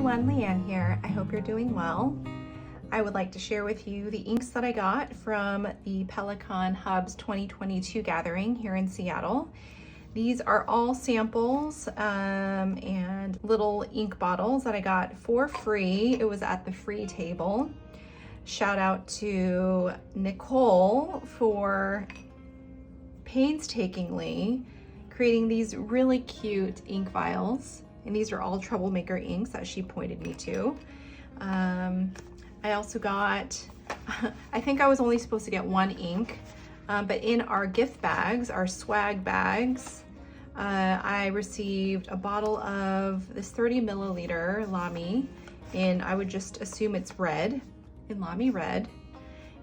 everyone, Liane here. I hope you're doing well. I would like to share with you the inks that I got from the Pelikan Hubs 2022 gathering here in Seattle. These are all samples and little ink bottles that I got for free. It was at the free table. Shout out to Nicole for painstakingly creating these really cute ink vials. And these are all Troublemaker inks that she pointed me to. I also got, I think I was only supposed to get one ink, but in our gift bags, our swag bags, I received a bottle of this 30 milliliter Lamy in, I would just assume it's red, in Lamy Red.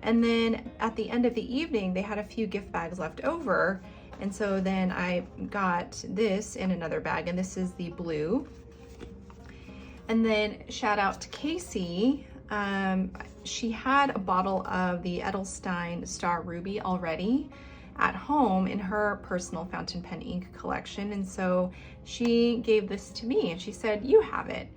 And then at the end of the evening, they had a few gift bags left over. And so then I got this in another bag, and this is the blue. And then shout out to Casey. She had a bottle of the Edelstein Star Ruby already at home in her personal fountain pen ink collection. And so she gave this to me and she said, you have it.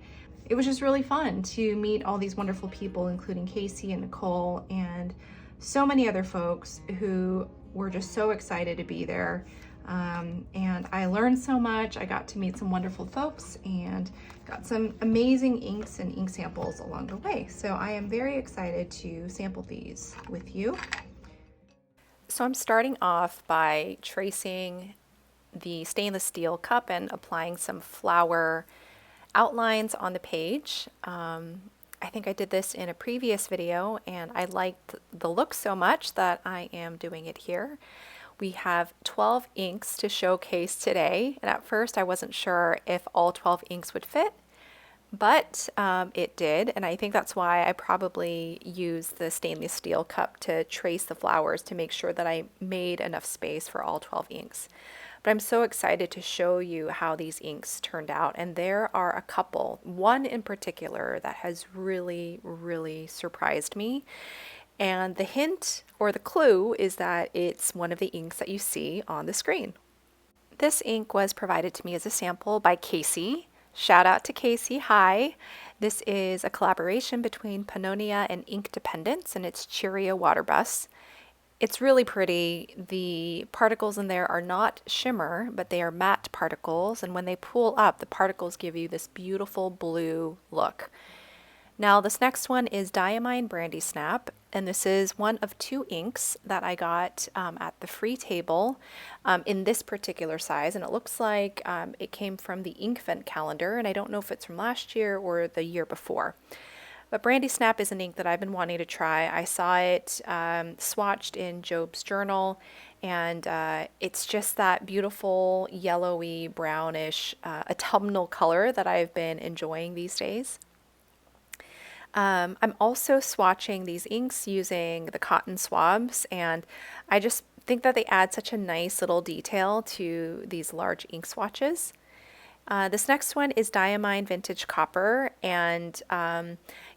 It was just really fun to meet all these wonderful people, including Casey and Nicole and so many other folks who were just so excited to be there. And I learned so much. I got to meet some wonderful folks and got some amazing inks and ink samples along the way. So I am very excited to sample these with you. So I'm starting off by tracing the stainless steel cup and applying some flower outlines on the page. I think I did this in a previous video and I liked the look so much that I am doing it here. We have 12 inks to showcase today, and at first I wasn't sure if all 12 inks would fit, but it did, and I think that's why I probably used the stainless steel cup to trace the flowers to make sure that I made enough space for all 12 inks. But I'm so excited to show you how these inks turned out, and there are a couple, one in particular that has really, really surprised me. And the hint or the clue is that it's one of the inks that you see on the screen. This ink was provided to me as a sample by Casey. Shout out to Casey, hi. This is a collaboration between Pennonia and Inkdependence, and it's Cheerio Waterbus. It's really pretty. The particles in there are not shimmer, but they are matte particles, and when they pool up, the particles give you this beautiful blue look. Now this next one is Diamine Brandy Snap, and this is one of two inks that I got at the free table in this particular size, and it looks like it came from the Inkvent calendar, and I don't know if it's from last year or the year before. But Brandy Snap is an ink that I've been wanting to try. I saw it swatched in Job's journal, and it's just that beautiful yellowy, brownish, autumnal color that I've been enjoying these days. I'm also swatching these inks using the cotton swabs, and I just think that they add such a nice little detail to these large ink swatches. This next one is Diamine Vintage Copper, and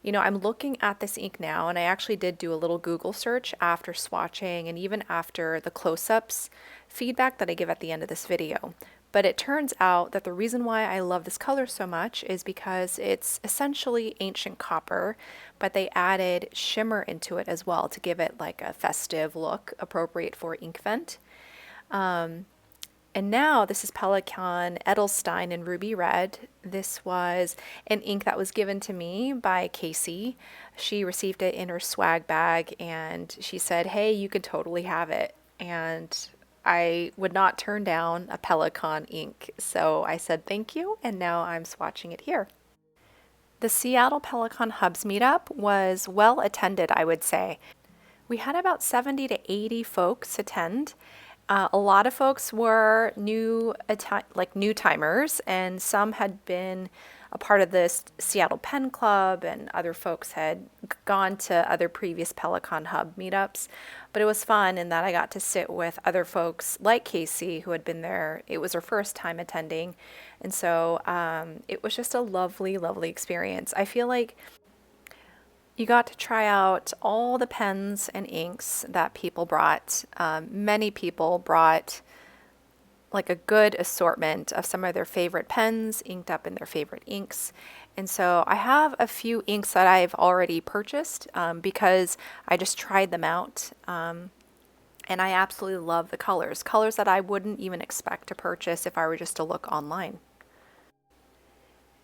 you know, I'm looking at this ink now, and I actually did do a little Google search after swatching and even after the close-ups feedback that I give at the end of this video. But it turns out that the reason why I love this color so much is because it's essentially ancient copper, but they added shimmer into it as well to give it like a festive look appropriate for Inkvent. And now this is Pelikan Edelstein in Ruby Red. This was an ink that was given to me by Casey. She received it in her swag bag and she said, hey, you can totally have it. And I would not turn down a Pelikan ink. So I said thank you, and now I'm swatching it here. The Seattle Pelikan Hubs meetup was well attended, I would say. We had about 70 to 80 folks attend. A lot of folks were new timers, and some had been a part of this Seattle Pen Club, and other folks had gone to other previous Pelikan Hub meetups. But it was fun in that I got to sit with other folks like Casey who had been there. It was her first time attending, and so it was just a lovely, lovely experience. I feel like you got to try out all the pens and inks that people brought. Many people brought like a good assortment of some of their favorite pens inked up in their favorite inks. And so I have a few inks that I've already purchased because I just tried them out. And I absolutely love the colors, colors that I wouldn't even expect to purchase if I were just to look online.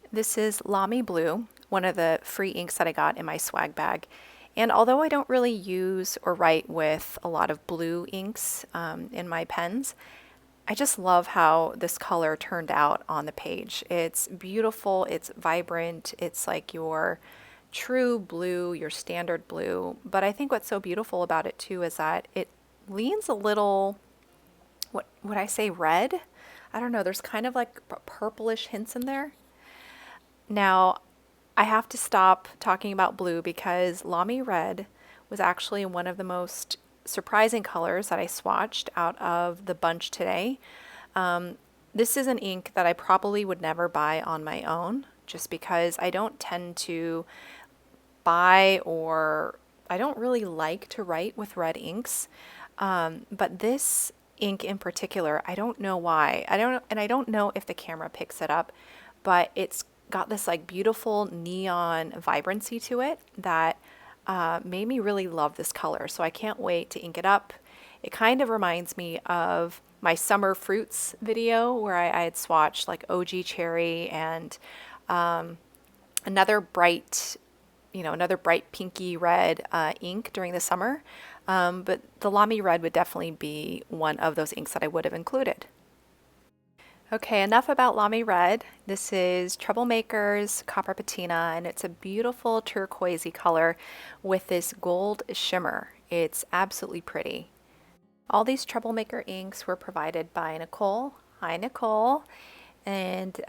This is Lamy Blue, one of the free inks that I got in my swag bag. And although I don't really use or write with a lot of blue inks in my pens, I just love how this color turned out on the page. It's beautiful, it's vibrant, it's like your true blue, your standard blue. But I think what's so beautiful about it too is that it leans a little, what would I say, red? I don't know, there's kind of like purplish hints in there. Now, I have to stop talking about blue because Lamy Red was actually one of the most surprising colors that I swatched out of the bunch today. This is an ink that I probably would never buy on my own just because I don't tend to buy or I don't really like to write with red inks. But this ink in particular, I don't know why. I don't know if the camera picks it up, but it's got this like beautiful neon vibrancy to it that made me really love this color. So I can't wait to ink it up. It kind of reminds me of my summer fruits video where I had swatched like OG cherry and another bright, another bright pinky red ink during the summer. But the Lamy Red would definitely be one of those inks that I would have included. Okay, enough about Lamy Red. This is Troublemaker's Copper Patina, and it's a beautiful turquoisey color with this gold shimmer. It's absolutely pretty. All these Troublemaker inks were provided by Nicole. Hi, Nicole. And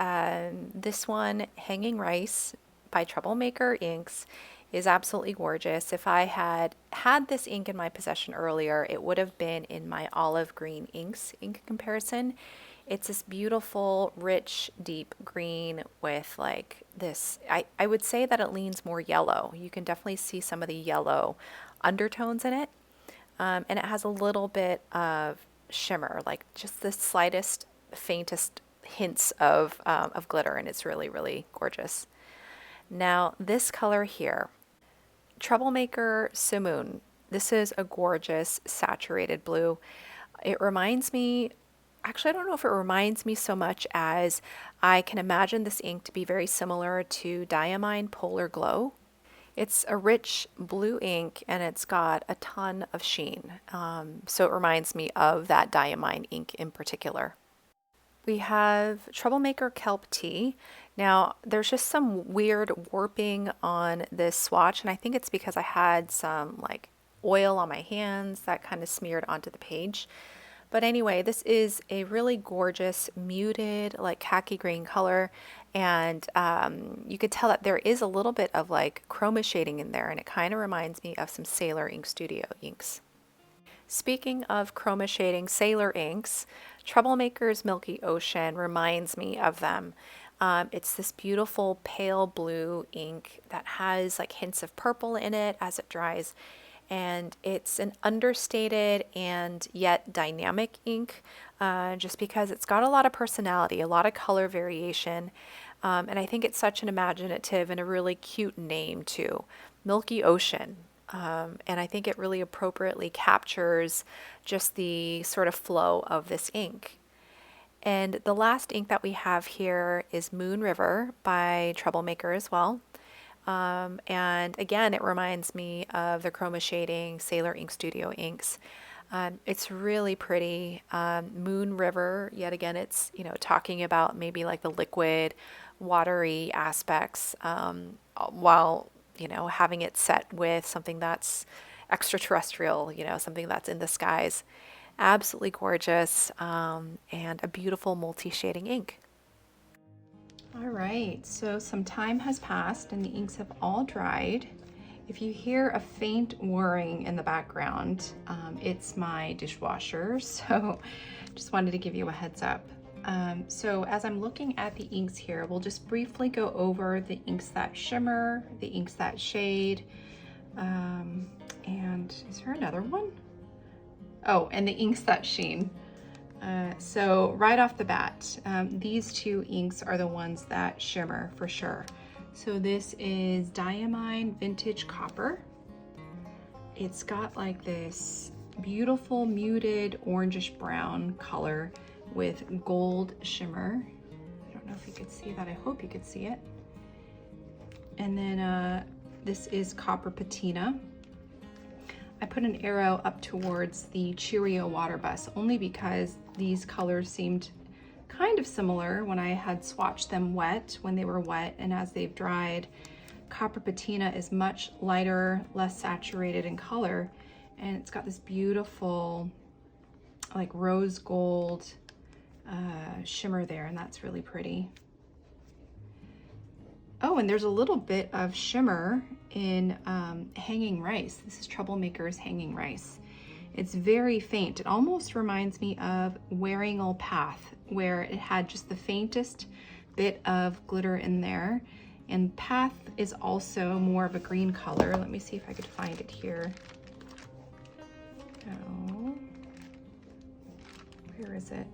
this one, Hanging Rice by Troublemaker Inks, is absolutely gorgeous. If I had had this ink in my possession earlier, it would have been in my olive green inks ink comparison. It's this beautiful, rich, deep green with like this, I would say that it leans more yellow. You can definitely see some of the yellow undertones in it. And it has a little bit of shimmer, like just the slightest, faintest hints of glitter, and it's really, really gorgeous. Now, this color here, Troublemaker Simoun. This is a gorgeous saturated blue. It reminds me, actually, I don't know if it reminds me so much as I can imagine this ink to be very similar to Diamine Polar Glow. It's a rich blue ink and it's got a ton of sheen. So it reminds me of that Diamine ink in particular. We have Troublemaker Kelp Tea. Now, there's just some weird warping on this swatch, and I think it's because I had some like oil on my hands that kind of smeared onto the page. But anyway, this is a really gorgeous, muted, like khaki green color, and you could tell that there is a little bit of like chroma shading in there, and it kind of reminds me of some Sailor Ink Studio inks. Speaking of chroma shading Sailor inks, Troublemaker's Milky Ocean reminds me of them. It's this beautiful pale blue ink that has like hints of purple in it as it dries, and it's an understated and yet dynamic ink just because it's got a lot of personality, a lot of color variation, and I think it's such an imaginative and a really cute name too, Milky Ocean. And I think it really appropriately captures just the sort of flow of this ink. And the last ink that we have here is Moon River by Troublemaker as well. And again, it reminds me of the chroma shading Sailor Ink Studio inks. It's really pretty. Moon River, yet again, it's, talking about maybe like the liquid, watery aspects, while, having it set with something that's extraterrestrial, something that's in the skies. Absolutely gorgeous, and a beautiful multi-shading ink. All right, so some time has passed and the inks have all dried. If you hear a faint whirring in the background, it's my dishwasher, so just wanted to give you a heads up. So as I'm looking at the inks here, we'll just briefly go over the inks that shimmer, the inks that shade, and is there another one? Oh, and the inks that sheen. So right off the bat, these two inks are the ones that shimmer for sure. So this is Diamine Vintage Copper. It's got like this beautiful muted orangish brown color with gold shimmer. I don't know if you could see that. I hope you could see it. And then this is Copper Patina. I put an arrow up towards the Cheerio Waterbus only because these colors seemed kind of similar when I had swatched them wet, when they were wet, and as they've dried. Copper Patina is much lighter, less saturated in color, and it's got this beautiful like rose gold shimmer there, and that's really pretty. Oh, and there's a little bit of shimmer in Hanging Rice. This is Troublemaker's Hanging Rice. It's very faint. It almost reminds me of Wearing Old Path, where it had just the faintest bit of glitter in there. And Path is also more of a green color. Let me see if I could find it here. Oh, where is it?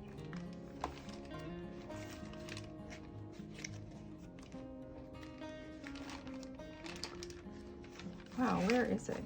Wow, where is it?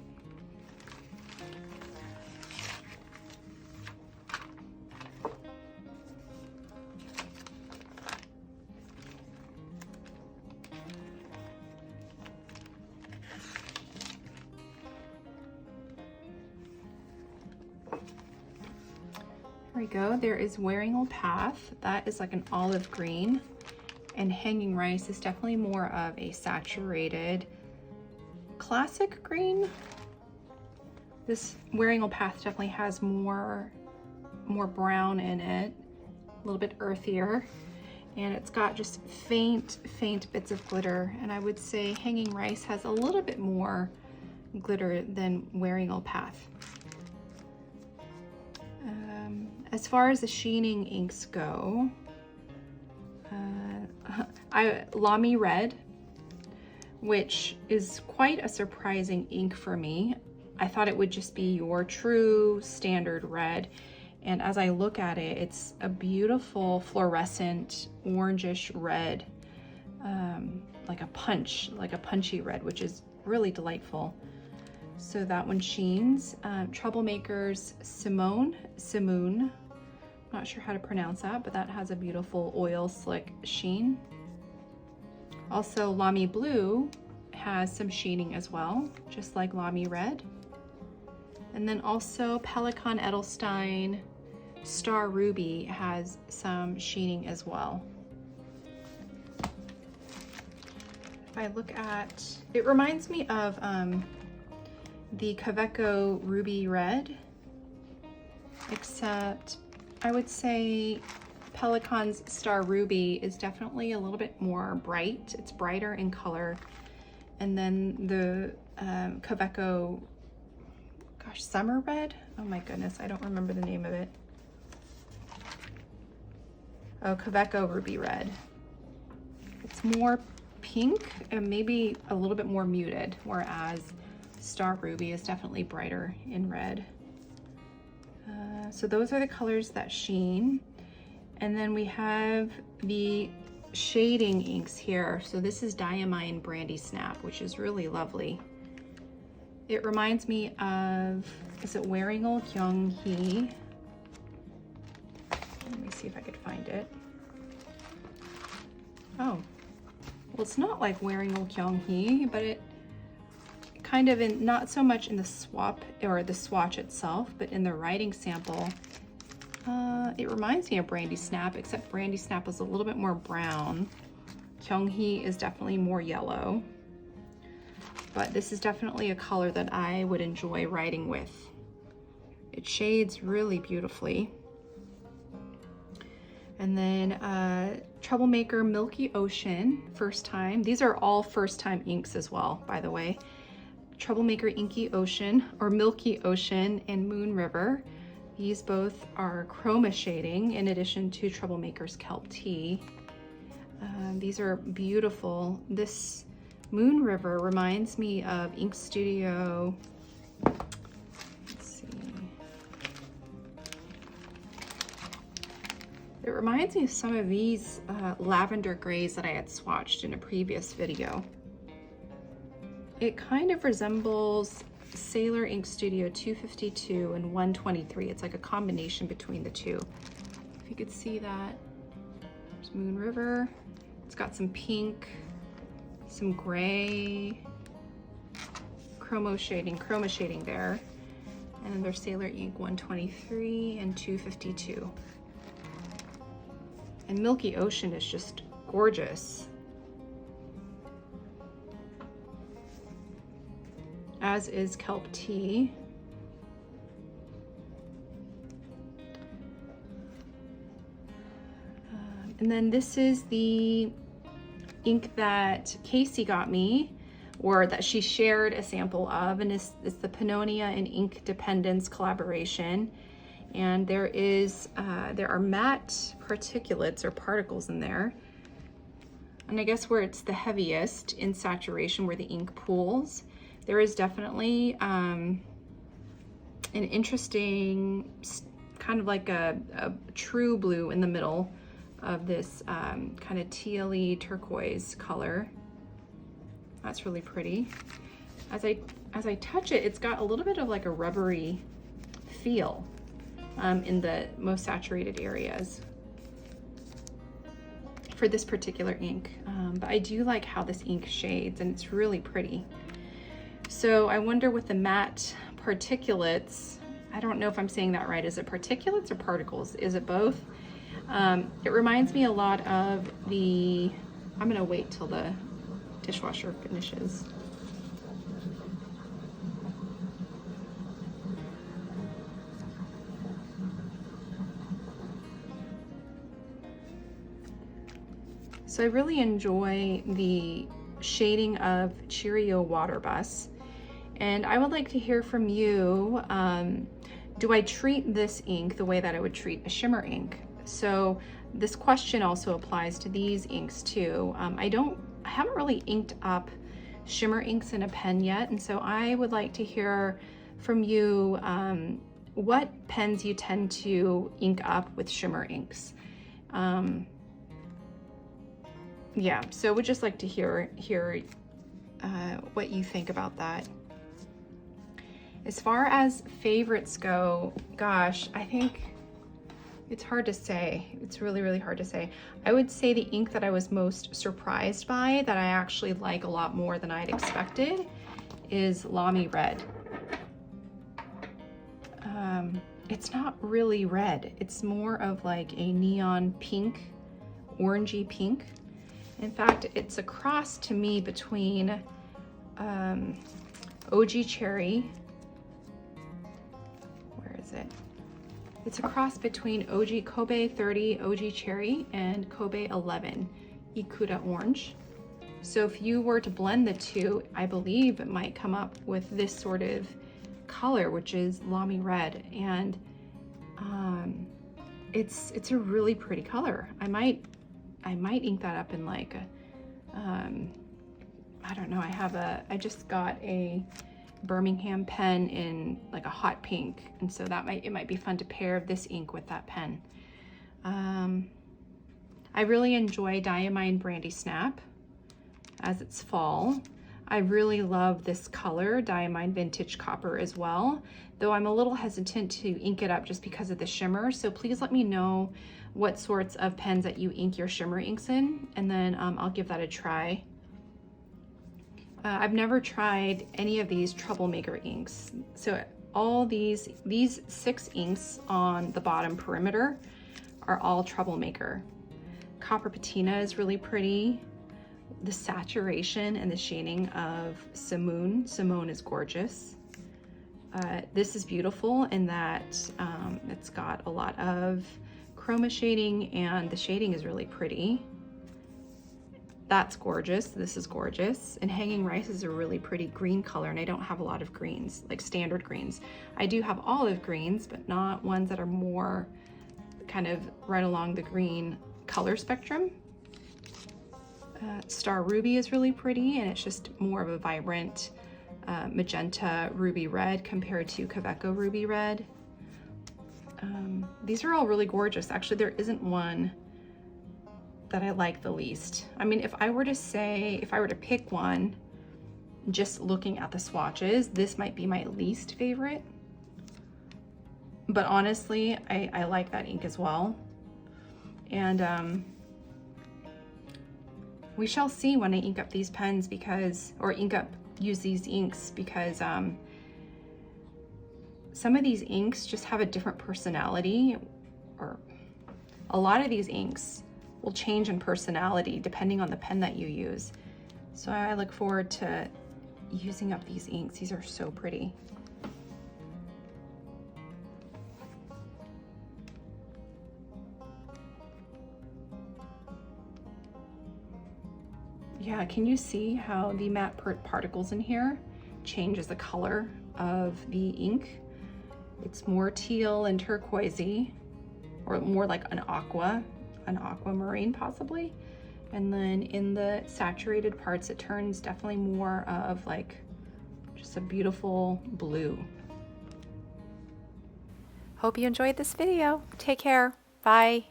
There we go. There is Wearing Old Path. That is like an olive green. And Hanging Rice is definitely more of a saturated classic green. This Wearing Old Path definitely has more brown in it, a little bit earthier, and it's got just faint bits of glitter. And I would say Hanging Rice has a little bit more glitter than Wearing Old Path. As far as the sheening inks go, Lamy Red, which is quite a surprising ink for me. I thought it would just be your true standard red. And as I look at it, it's a beautiful fluorescent orangish red, like a punchy red, which is really delightful. So that one sheens. Troublemaker's Simoun. Not sure how to pronounce that, but that has a beautiful oil slick sheen. Also, Lamy Blue has some sheening as well, just like Lamy Red. And then also Pelikan Edelstein Star Ruby has some sheening as well. If I look at, it reminds me of the Kaweco Ruby Red, except I would say Pelikan's Star Ruby is definitely a little bit more bright. It's brighter in color. And then the Kaweco, gosh, Summer Red? Oh my goodness, I don't remember the name of it. Oh, Kaweco Ruby Red. It's more pink and maybe a little bit more muted, whereas Star Ruby is definitely brighter in red. So those are the colors that sheen. And then we have the shading inks here. So this is Diamine Brandy Snap, which is really lovely. It reminds me of, is it Wearing Old Young He? Let me see if I could find it. Oh, well, it's not like Wearing Old Young He, but it kind of in, not so much in the swap or the swatch itself, but in the writing sample. It reminds me of Brandy Snap, except Brandy Snap is a little bit more brown. Kyung-hee is definitely more yellow. But this is definitely a color that I would enjoy writing with. It shades really beautifully. And then Troublemaker Milky Ocean, first time. These are all first time inks as well, by the way. Troublemaker Inky Ocean or Milky Ocean and Moon River. These both are chroma shading in addition to Troublemaker's Kelp Tea. These are beautiful. This Moon River reminds me of Ink Studio. Let's see. It reminds me of some of these lavender grays that I had swatched in a previous video. It kind of resembles Sailor Ink Studio 252 and 123. It's like a combination between the two. If you could see that. There's Moon River. It's got some pink, some gray, chroma shading there. And then there's Sailor Ink 123 and 252. And Milky Ocean is just gorgeous. As is Kelp Tea. And then this is the ink that Casey got me, or that she shared a sample of, and it's the Pennonia and Inkdependence collaboration. And there are matte particulates or particles in there. And I guess where it's the heaviest in saturation, where the ink pools, there is definitely an interesting, kind of like a true blue in the middle of this kind of tealy turquoise color. That's really pretty. As I touch it, it's got a little bit of like a rubbery feel in the most saturated areas for this particular ink. But I do like how this ink shades, and it's really pretty. So I wonder with the matte particulates, I don't know if I'm saying that right. Is it particulates or particles? Is it both? It reminds me a lot of the, I'm gonna wait till the dishwasher finishes. So I really enjoy the shading of Cheerio Waterbus, and I would like to hear from you. Do I treat this ink the way that I would treat a shimmer ink? So this question also applies to these inks too. I haven't really inked up shimmer inks in a pen yet, and so I would like to hear from you what pens you tend to ink up with shimmer inks. Yeah, so would just like to hear what you think about that. As far as favorites go, gosh, I think it's hard to say. It's really, really hard to say. I would say the ink that I was most surprised by, that I actually like a lot more than I'd expected, is Lamy Red. It's not really red. It's more of like a neon pink, orangey pink. In fact, it's a cross to me between OG Cherry. Where is it? It's a cross between OG Kobe 30 OG Cherry and Kobe 11 Ikuta Orange. So if you were to blend the two, I believe it might come up with this sort of color, which is Lamy Red, and it's a really pretty color. I might ink that up in like a, I don't know, I just got a Birmingham pen in like a hot pink, and so it might be fun to pair this ink with that pen. I really enjoy Diamine Brandy Snap as it's fall. I really love this color, Diamine Vintage Copper, as well, though I'm a little hesitant to ink it up just because of the shimmer. So please let me know what sorts of pens that you ink your shimmer inks in, and then I'll give that a try. I've never tried any of these Troublemaker inks. So all these 6 inks on the bottom perimeter are all Troublemaker. Copper Patina is really pretty. The saturation and the shading of Simoun is gorgeous. This is beautiful in that it's got a lot of chroma shading, and the shading is really pretty. That's gorgeous. This is gorgeous. And Hanging Rice is a really pretty green color, and I don't have a lot of greens, like standard greens. I do have olive greens, but not ones that are more kind of right along the green color spectrum. Star Ruby is really pretty, and it's just more of a vibrant magenta ruby red compared to Kaweco ruby red. These are all really gorgeous. Actually, there isn't one that I like the least. I mean, if I were to pick one, just looking at the swatches, this might be my least favorite. But honestly, I like that ink as well. And we shall see when I ink up these pens use these inks, because some of these inks just have a different personality, or a lot of these inks will change in personality depending on the pen that you use. So I look forward to using up these inks. These are so pretty. Yeah, can you see how the matte particles in here changes the color of the ink? It's more teal and turquoisey, or more like an aquamarine possibly. And then in the saturated parts, it turns definitely more of like just a beautiful blue. Hope you enjoyed this video. Take care. Bye.